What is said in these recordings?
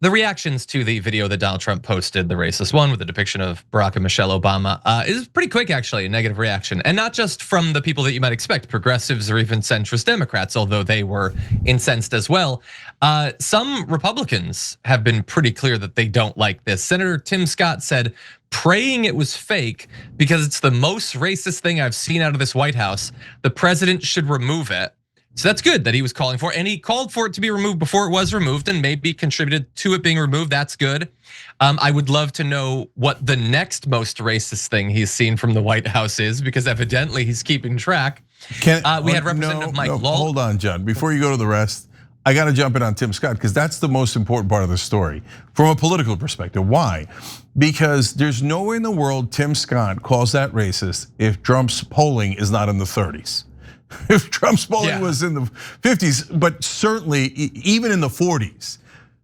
The reactions to the video that Donald Trump posted, the racist one with the depiction of Barack and Michelle Obama, is pretty quick actually, a negative reaction. And not just from the people that you might expect, progressives or even centrist Democrats, although they were incensed as well. Some Republicans have been pretty clear that they don't like this. Senator Tim Scott said, praying it was fake because it's the most racist thing I've seen out of this White House. The president should remove it. So that's good that he was calling for it, and he called for it to be removed before it was removed and maybe contributed to it being removed. That's good. I would love to know what the next most racist thing he's seen from the White House is, because evidently he's keeping track. We had Representative Mike Lawler. Hold on, John, before you go to the rest, I gotta jump in on Tim Scott because that's the most important part of the story from a political perspective. Why? Because there's no way in the world Tim Scott calls that racist if Trump's polling is not in the 30s. If Trump's polling was in the 50s, but certainly even in the 40s.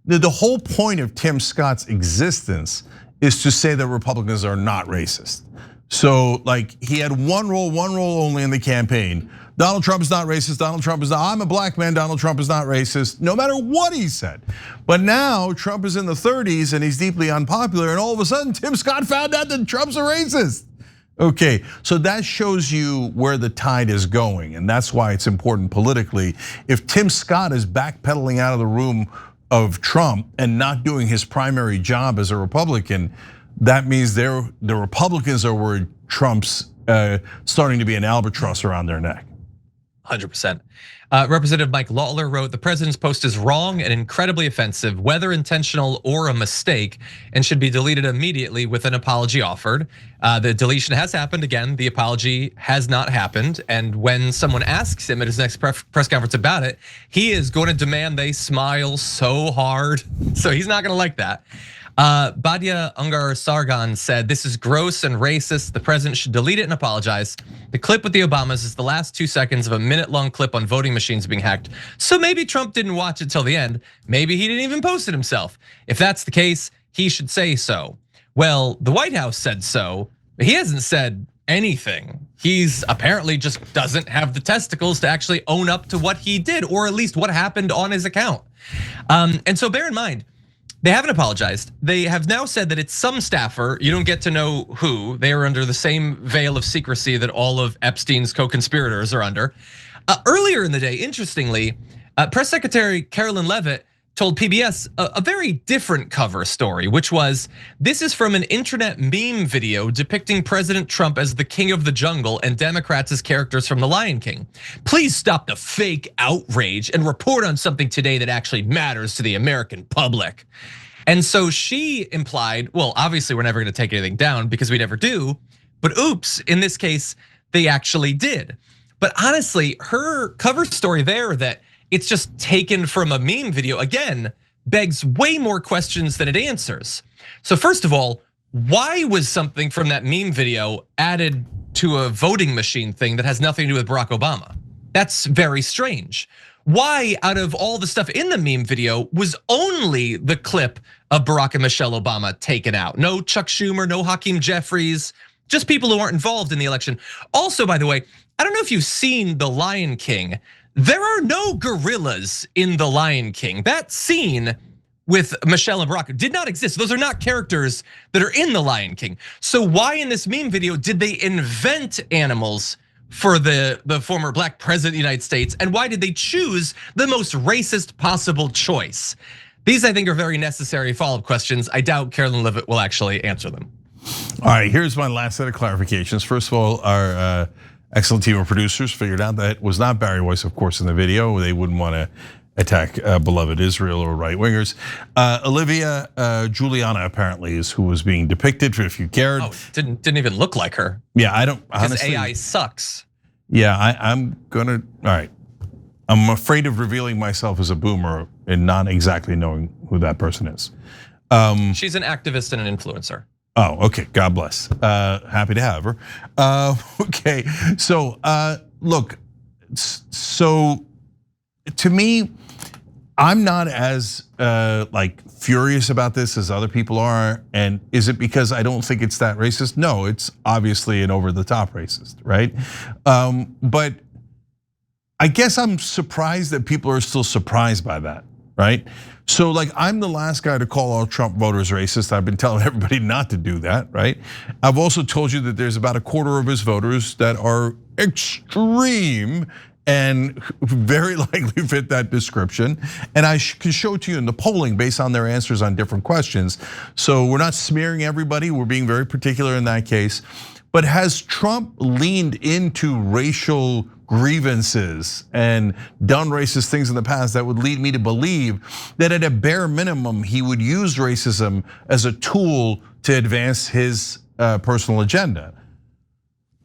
The whole point of Tim Scott's existence is to say that Republicans are not racist. So like he had one role only in the campaign. Donald Trump is not racist, Donald Trump is not, I'm a black man, Donald Trump is not racist, no matter what he said. But now Trump is in the 30s and he's deeply unpopular, and all of a sudden Tim Scott found out that Trump's a racist. Okay, so that shows you where the tide is going, and that's why it's important politically. If Tim Scott is backpedaling out of the room of Trump and not doing his primary job as a Republican, that means the Republicans are worried Trump's starting to be an albatross around their neck. 100%. Representative Mike Lawler wrote, the president's post is wrong and incredibly offensive, whether intentional or a mistake, and should be deleted immediately with an apology offered. The deletion has happened again, the apology has not happened. And when someone asks him at his next press conference about it, he is going to demand they smile so hard. So he's not gonna like that. Badia Ungar Sargon said, this is gross and racist. The president should delete it and apologize. The clip with the Obamas is the last 2 seconds of a minute-long clip on voting machines being hacked. So maybe Trump didn't watch it till the end. Maybe he didn't even post it himself. If that's the case, he should say so. Well, the White House said so, but he hasn't said anything. He's apparently just doesn't have the testicles to actually own up to what he did, or at least what happened on his account. And so bear in mind, they haven't apologized. They have now said that it's some staffer. You don't get to know who. They are under the same veil of secrecy that all of Epstein's co-conspirators are under. Earlier in the day, interestingly, Press Secretary Carolyn Leavitt told PBS a very different cover story, which was, this is from an internet meme video depicting President Trump as the king of the jungle and Democrats as characters from The Lion King. Please stop the fake outrage and report on something today that actually matters to the American public. And so she implied, well, obviously we're never gonna take anything down because we never do, but oops, in this case, they actually did. But honestly, her cover story there that it's just taken from a meme video, again, begs way more questions than it answers. So first of all, why was something from that meme video added to a voting machine thing that has nothing to do with Barack Obama? That's very strange. Why, out of all the stuff in the meme video, was only the clip of Barack and Michelle Obama taken out? No Chuck Schumer, no Hakeem Jeffries, just people who aren't involved in the election. Also, by the way, I don't know if you've seen The Lion King. There are no gorillas in The Lion King. That scene with Michelle and Barack did not exist. Those are not characters that are in The Lion King. So why in this meme video did they invent animals for the former black president of the United States? And why did they choose the most racist possible choice? These, I think, are very necessary follow-up questions. I doubt Carolyn Leavitt will actually answer them. All right, here's my last set of clarifications. First of all, our excellent team of producers figured out that it was not Barry Weiss, of course, in the video. They wouldn't want to attack beloved Israel or right wingers. Olivia Giuliana apparently is who was being depicted, if you cared. Oh, didn't even look like her. Yeah, I don't honestly. AI sucks. Yeah, I'm gonna, all right. I'm afraid of revealing myself as a boomer and not exactly knowing who that person is. She's an activist and an influencer. Oh, okay, God bless. Happy to have her. Okay, so look, so to me, I'm not as like furious about this as other people are. And is it because I don't think it's that racist? No, it's obviously an over the top racist, right? But I guess I'm surprised that people are still surprised by that, right? So like, I'm the last guy to call all Trump voters racist. I've been telling everybody not to do that, right? I've also told you that there's about a quarter of his voters that are extreme and very likely fit that description. And I can show it to you in the polling based on their answers on different questions. So we're not smearing everybody, we're being very particular in that case. But has Trump leaned into racial grievances and done racist things in the past that would lead me to believe that at a bare minimum, he would use racism as a tool to advance his personal agenda?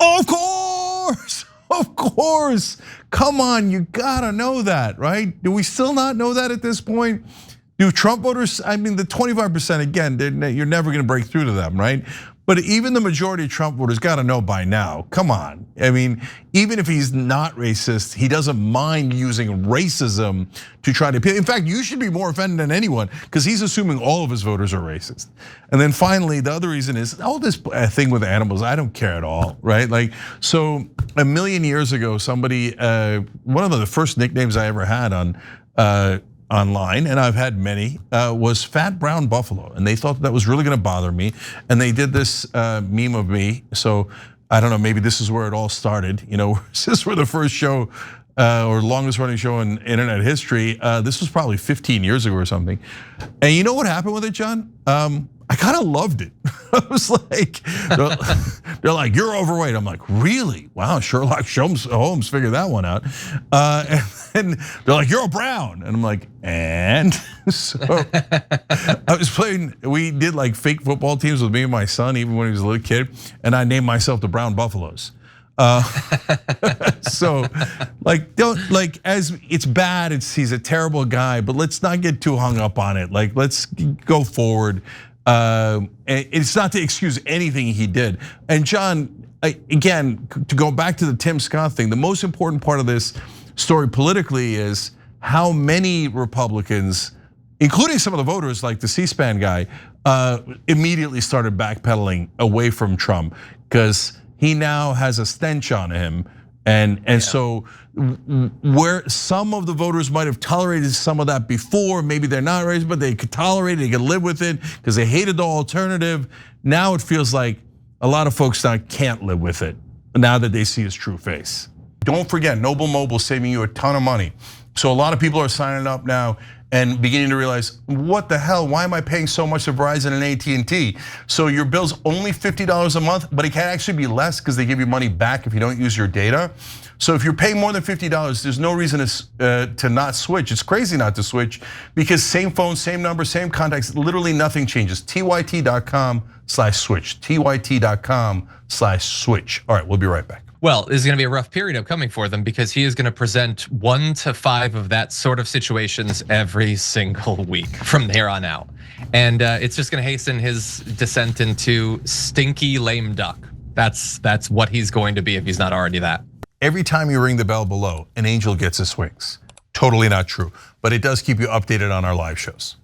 Of course, of course. Come on, you gotta know that, right? Do we still not know that at this point? Do Trump voters, I mean, the 25%, again, you're never gonna break through to them, right? But even the majority of Trump voters gotta know by now, come on. I mean, even if he's not racist, he doesn't mind using racism to try to appeal. In fact, you should be more offended than anyone because he's assuming all of his voters are racist. And then finally, the other reason is, all this thing with animals, I don't care at all, right? Like, so a million years ago, somebody, one of the first nicknames I ever had on online, and I've had many, was Fat Brown Buffalo. And they thought that was really gonna bother me. And they did this meme of me. So I don't know, maybe this is where it all started. Since we're the first show or longest running show in internet history, this was probably 15 years ago or something. And you know what happened with it, John? I kind of loved it. I was like, they're like, you're overweight. I'm like, really? Wow, Sherlock Holmes figured that one out. And they're like, you're a brown. And I'm like, and? So I was playing, we did like fake football teams with me and my son, even when he was a little kid. And I named myself the Brown Buffaloes. So as it's bad, he's a terrible guy, but let's not get too hung up on it. Like, let's go forward. It's not to excuse anything he did. And John, again, to go back to the Tim Scott thing, the most important part of this story politically is how many Republicans, including some of the voters like the C-SPAN guy, immediately started backpedaling away from Trump because he now has a stench on him. And so where some of the voters might have tolerated some of that before, maybe they're not racist, but they could tolerate it, they could live with it because they hated the alternative. Now it feels like a lot of folks now can't live with it now that they see his true face. Don't forget, Noble Mobile is saving you a ton of money. So a lot of people are signing up now and beginning to realize, what the hell, why am I paying so much to Verizon and AT&T? So your bill's only $50 a month, but it can actually be less because they give you money back if you don't use your data. So if you're paying more than $50, there's no reason to not switch. It's crazy not to switch because same phone, same number, same contacts, literally nothing changes. TYT.com/switch, TYT.com/switch. All right, we'll be right back. Well, this is gonna be a rough period upcoming for them because he is gonna present 1 to 5 of that sort of situations every single week from here on out. And it's just gonna hasten his descent into stinky lame duck. That's what he's going to be if he's not already that. Every time you ring the bell below, an angel gets his wings. Totally not true, but it does keep you updated on our live shows.